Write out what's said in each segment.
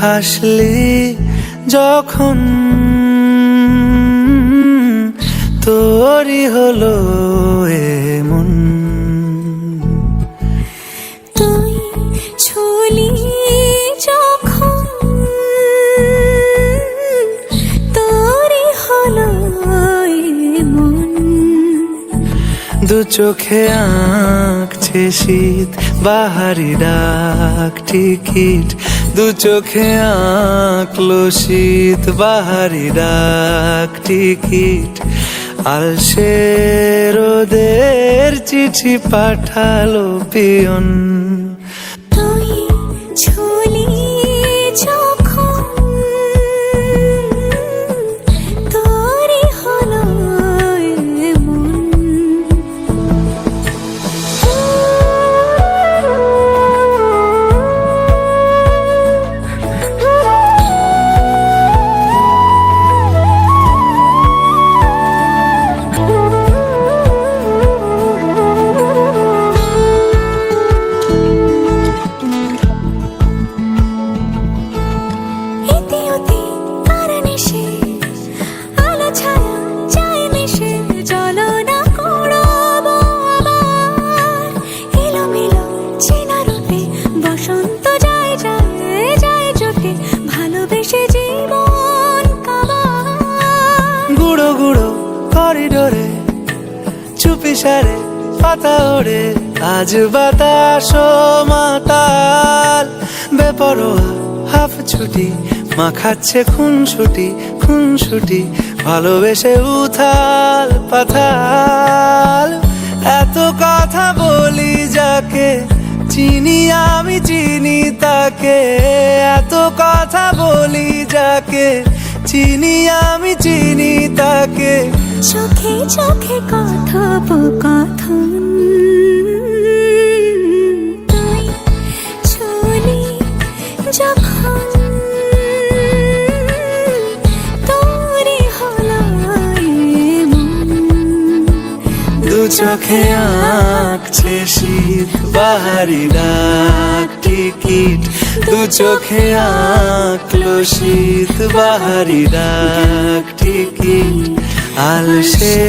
হাসলি যখন তোরই হলো এমন। তুই ছুলি যখন তোরই হলো এমন। দু চোখে আঁকছে শীত বাহারি ডাক টিকিট, দু চোখে আঁকলো শীত বাহারি ডাক টিকিট। আলসে রোদের চিঠি পাঠালো পিয়ন। তুই ছুলি যখন তোরই হলো এমন। গুঁড়ো গুঁড়ো করিডোরে চুপি সারে পাতা ওড়ে, আজ বাতাস মাতাল বেপরোয়া হাফ ছুটি মাখাচ্ছে খুনসুটি খুনসুটি, ভালোবেসে উথাল পাথাল। এত কথা বলি যাকে চিনি আমি চিনি তাকে, এত কথা বলি যাকে চিনি আমি চিনি তাকে। চোখে চোখে কথোপকথন, তুই ছুলি যখন তোরই হলো এমন। দু চোখে আঁকছে শীত বাহারি ডাক টিকিট, দু চোখে আঁকলো শীত বাহারি ডাক টিকিট। আলসে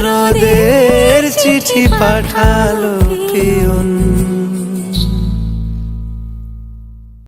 রোদের চিঠি পাঠালো পিয়ন।